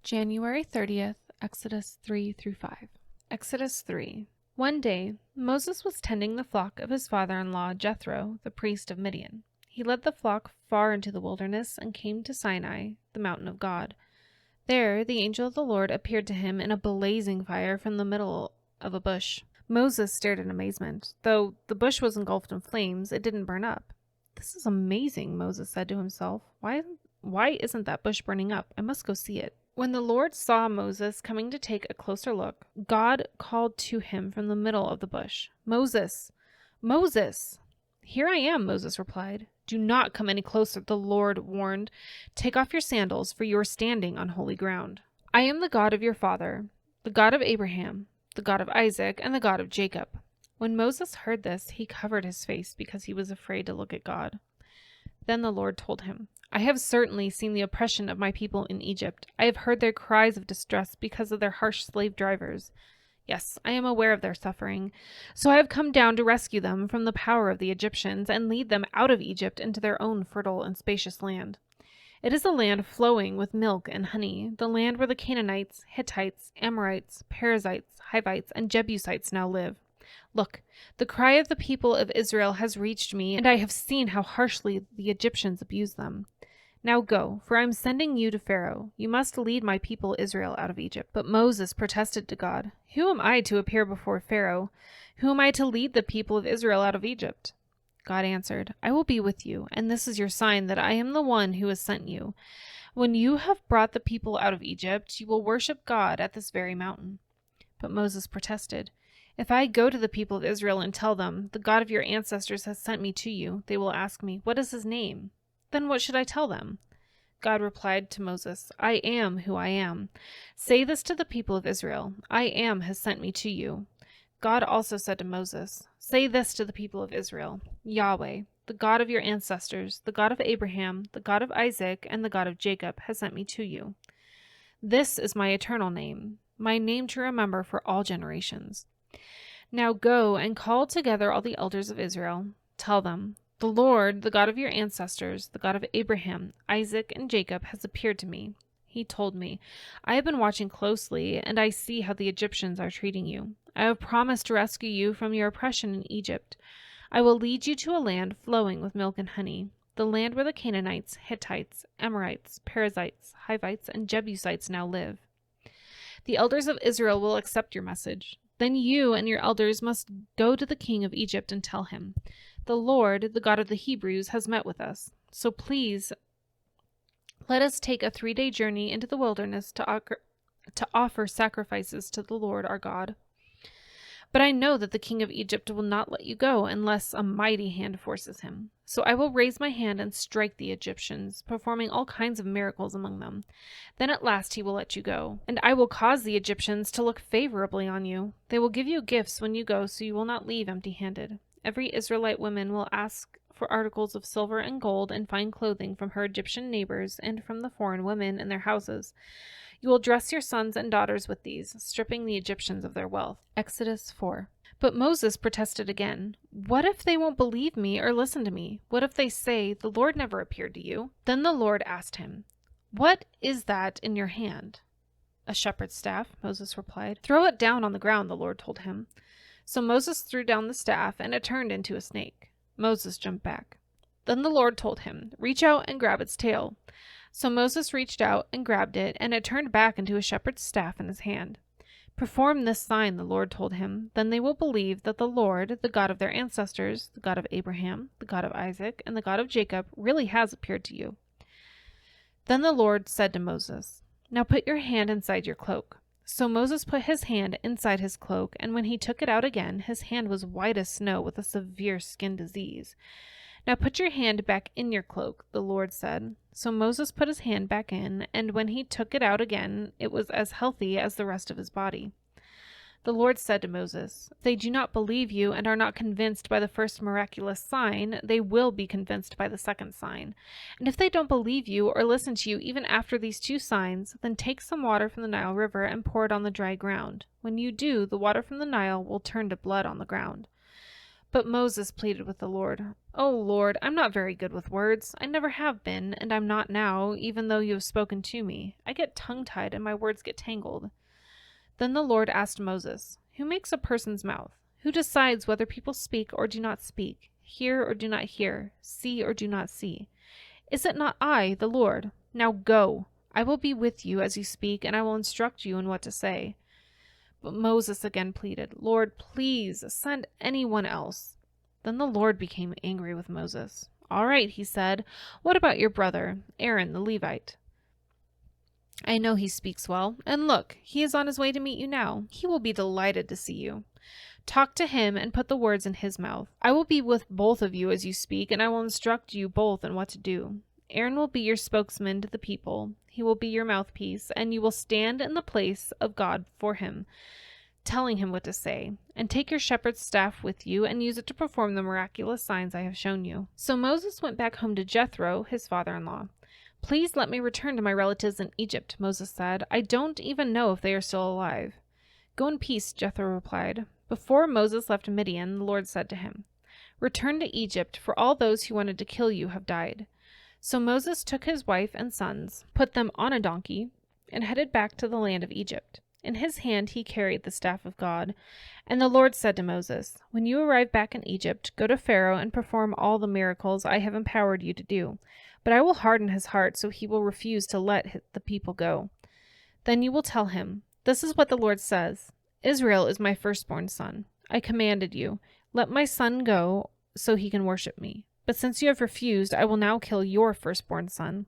January 30th, Exodus 3 through 5. Exodus 3. One day, Moses was tending the flock of his father-in-law Jethro, the priest of Midian. He led the flock far into the wilderness and came to Sinai, the mountain of God. There, the angel of the Lord appeared to him in a blazing fire from the middle of a bush. Moses stared in amazement. Though the bush was engulfed in flames, it didn't burn up. "This is amazing," Moses said to himself. Why isn't that bush burning up? I must go see it." When the Lord saw Moses coming to take a closer look, God called to him from the middle of the bush, "Moses! Moses!" "Here I am," Moses replied. "Do not come any closer," the Lord warned. "Take off your sandals, for you are standing on holy ground. I am the God of your father, the God of Abraham, the God of Isaac, and the God of Jacob." When Moses heard this, he covered his face because he was afraid to look at God. Then the Lord told him, "I have certainly seen the oppression of my people in Egypt. I have heard their cries of distress because of their harsh slave drivers. Yes, I am aware of their suffering. So I have come down to rescue them from the power of the Egyptians and lead them out of Egypt into their own fertile and spacious land. It is a land flowing with milk and honey, the land where the Canaanites, Hittites, Amorites, Perizzites, Hivites, and Jebusites now live. Look, the cry of the people of Israel has reached me, and I have seen how harshly the Egyptians abuse them. Now go, for I am sending you to Pharaoh. You must lead my people Israel out of Egypt." But Moses protested to God, "Who am I to appear before Pharaoh? Who am I to lead the people of Israel out of Egypt?" God answered, "I will be with you, and this is your sign that I am the one who has sent you. When you have brought the people out of Egypt, you will worship God at this very mountain." But Moses protested, "If I go to the people of Israel and tell them, 'The God of your ancestors has sent me to you,' they will ask me, 'What is his name?' Then what should I tell them?" God replied to Moses, "I am who I am. Say this to the people of Israel, 'I am has sent me to you.'" God also said to Moses, "Say this to the people of Israel, 'Yahweh, the God of your ancestors, the God of Abraham, the God of Isaac, and the God of Jacob has sent me to you. This is my eternal name, my name to remember for all generations. Now go and call together all the elders of Israel. Tell them, 'The Lord, the God of your ancestors, the God of Abraham, Isaac, and Jacob, has appeared to me. He told me, I have been watching closely, and I see how the Egyptians are treating you. I have promised to rescue you from your oppression in Egypt. I will lead you to a land flowing with milk and honey, the land where the Canaanites, Hittites, Amorites, Perizzites, Hivites, and Jebusites now live. The elders of Israel will accept your message. Then you and your elders must go to the king of Egypt and tell him, 'The Lord, the God of the Hebrews, has met with us. So please let us take a 3-day journey into the wilderness to offer sacrifices to the Lord our God. But I know that the king of Egypt will not let you go unless a mighty hand forces him. So I will raise my hand and strike the Egyptians, performing all kinds of miracles among them. Then at last he will let you go. And I will cause the Egyptians to look favorably on you. They will give you gifts when you go, so you will not leave empty-handed. Every Israelite woman will ask for articles of silver and gold and fine clothing from her Egyptian neighbors and from the foreign women in their houses. You will dress your sons and daughters with these, stripping the Egyptians of their wealth." Exodus 4. But Moses protested again. "What if they won't believe me or listen to me? What if they say, 'The Lord never appeared to you'?" Then the Lord asked him, "What is that in your hand?" "A shepherd's staff," Moses replied. "Throw it down on the ground," the Lord told him. So Moses threw down the staff, and it turned into a snake. Moses jumped back. Then the Lord told him, "Reach out and grab its tail." So Moses reached out and grabbed it, and it turned back into a shepherd's staff in his hand. "Perform this sign," the Lord told him. "Then they will believe that the Lord, the God of their ancestors, the God of Abraham, the God of Isaac, and the God of Jacob, really has appeared to you." Then the Lord said to Moses, "Now put your hand inside your cloak." So Moses put his hand inside his cloak, and when he took it out again, his hand was white as snow with a severe skin disease. "Now put your hand back in your cloak," the Lord said. So Moses put his hand back in, and when he took it out again, it was as healthy as the rest of his body. The Lord said to Moses, "If they do not believe you and are not convinced by the first miraculous sign, they will be convinced by the second sign. And if they don't believe you or listen to you even after these 2 signs, then take some water from the Nile River and pour it on the dry ground. When you do, the water from the Nile will turn to blood on the ground." But Moses pleaded with the Lord, "O Lord, I'm not very good with words. I never have been, and I'm not now, even though you have spoken to me. I get tongue-tied and my words get tangled." Then the Lord asked Moses, "Who makes a person's mouth? Who decides whether people speak or do not speak, hear or do not hear, see or do not see? Is it not I, the Lord? Now go. I will be with you as you speak, and I will instruct you in what to say." But Moses again pleaded, "Lord, please send anyone else." Then the Lord became angry with Moses. "All right," he said, "what about your brother, Aaron the Levite? I know he speaks well, and look, he is on his way to meet you now. He will be delighted to see you. Talk to him and put the words in his mouth. I will be with both of you as you speak, and I will instruct you both in what to do. Aaron will be your spokesman to the people. He will be your mouthpiece, and you will stand in the place of God for him, telling him what to say. And take your shepherd's staff with you and use it to perform the miraculous signs I have shown you." So Moses went back home to Jethro, his father-in-law. "Please let me return to my relatives in Egypt," Moses said. "I don't even know if they are still alive." "Go in peace," Jethro replied. Before Moses left Midian, the Lord said to him, "Return to Egypt, for all those who wanted to kill you have died." So Moses took his wife and sons, put them on a donkey, and headed back to the land of Egypt. In his hand he carried the staff of God. And the Lord said to Moses, "When you arrive back in Egypt, go to Pharaoh and perform all the miracles I have empowered you to do. But I will harden his heart so he will refuse to let the people go. Then you will tell him, 'This is what the Lord says. Israel is my firstborn son. I commanded you, let my son go so he can worship me. But since you have refused, I will now kill your firstborn son.'"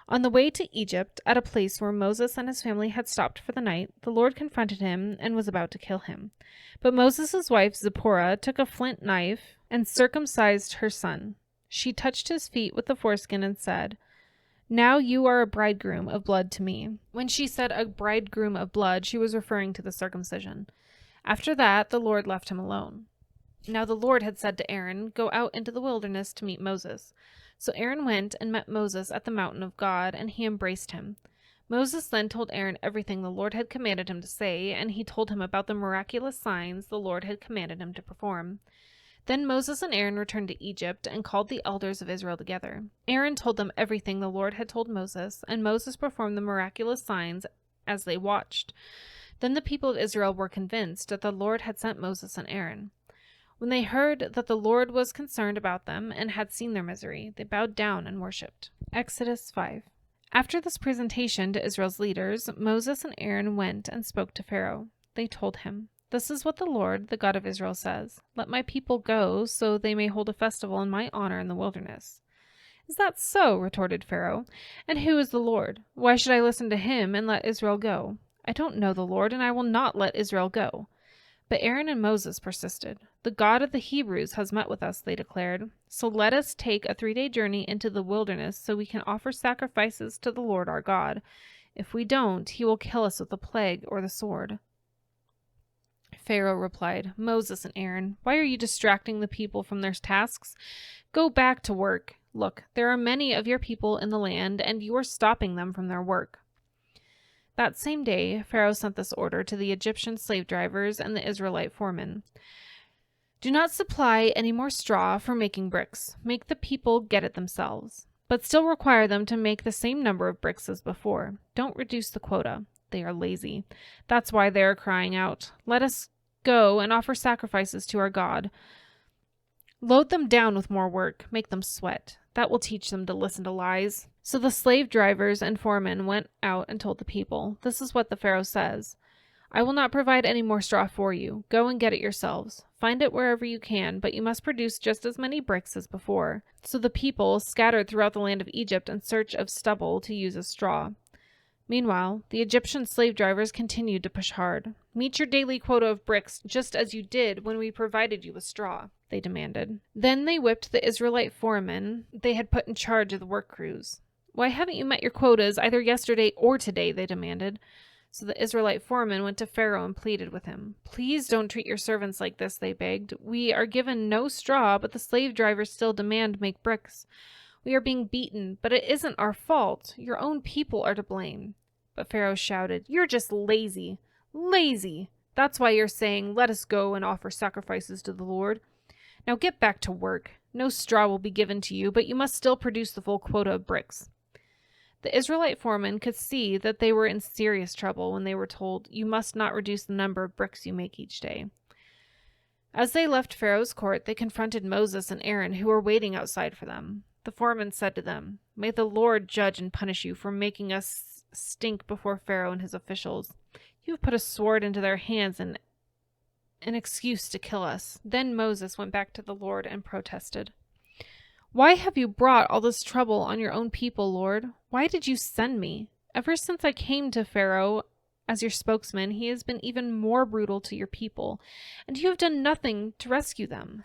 On the way to Egypt, at a place where Moses and his family had stopped for the night, the Lord confronted him and was about to kill him. But Moses' wife Zipporah took a flint knife and circumcised her son. She touched his feet with the foreskin and said, "Now you are a bridegroom of blood to me." When she said a bridegroom of blood, she was referring to the circumcision. After that, the Lord left him alone. Now the Lord had said to Aaron, "Go out into the wilderness to meet Moses." So Aaron went and met Moses at the mountain of God, and he embraced him. Moses then told Aaron everything the Lord had commanded him to say, and he told him about the miraculous signs the Lord had commanded him to perform. Then Moses and Aaron returned to Egypt and called the elders of Israel together. Aaron told them everything the Lord had told Moses, and Moses performed the miraculous signs as they watched. Then the people of Israel were convinced that the Lord had sent Moses and Aaron. When they heard that the Lord was concerned about them and had seen their misery, they bowed down and worshipped. Exodus 5. After this presentation to Israel's leaders, Moses and Aaron went and spoke to Pharaoh. They told him, "This is what the Lord, the God of Israel, says. Let my people go so they may hold a festival in my honor in the wilderness." "Is that so?" retorted Pharaoh. "And who is the Lord? Why should I listen to him and let Israel go? I don't know the Lord, and I will not let Israel go." But Aaron and Moses persisted. "The God of the Hebrews has met with us," they declared. "So let us take a 3-day journey into the wilderness so we can offer sacrifices to the Lord our God. If we don't, he will kill us with the plague or the sword." Pharaoh replied, "Moses and Aaron, why are you distracting the people from their tasks? Go back to work. Look, there are many of your people in the land, and you are stopping them from their work." That same day, Pharaoh sent this order to the Egyptian slave drivers and the Israelite foremen. "Do not supply any more straw for making bricks. Make the people get it themselves. But still require them to make the same number of bricks as before. Don't reduce the quota. They are lazy. That's why they are crying out, 'Let us go and offer sacrifices to our God.' Load them down with more work. Make them sweat. That will teach them to listen to lies." So the slave drivers and foremen went out and told the people, "This is what the Pharaoh says. I will not provide any more straw for you. Go and get it yourselves. Find it wherever you can, but you must produce just as many bricks as before." So the people scattered throughout the land of Egypt in search of stubble to use as straw. Meanwhile, the Egyptian slave drivers continued to push hard. "Meet your daily quota of bricks, just as you did when we provided you with straw," they demanded. Then they whipped the Israelite foremen they had put in charge of the work crews. "Why haven't you met your quotas either yesterday or today?" they demanded. So the Israelite foreman went to Pharaoh and pleaded with him. "Please don't treat your servants like this," they begged. "We are given no straw, but the slave drivers still demand make bricks. We are being beaten, but it isn't our fault. Your own people are to blame." But Pharaoh shouted, "You're just lazy. Lazy! That's why you're saying, 'Let us go and offer sacrifices to the Lord.' Now get back to work. No straw will be given to you, but you must still produce the full quota of bricks." The Israelite foremen could see that they were in serious trouble when they were told, "You must not reduce the number of bricks you make each day." As they left Pharaoh's court, they confronted Moses and Aaron, who were waiting outside for them. The foreman said to them, "May the Lord judge and punish you for making us stink before Pharaoh and his officials. You have put a sword into their hands and an excuse to kill us." Then Moses went back to the Lord and protested. "Why have you brought all this trouble on your own people, Lord? Why did you send me? Ever since I came to Pharaoh as your spokesman, he has been even more brutal to your people, and you have done nothing to rescue them."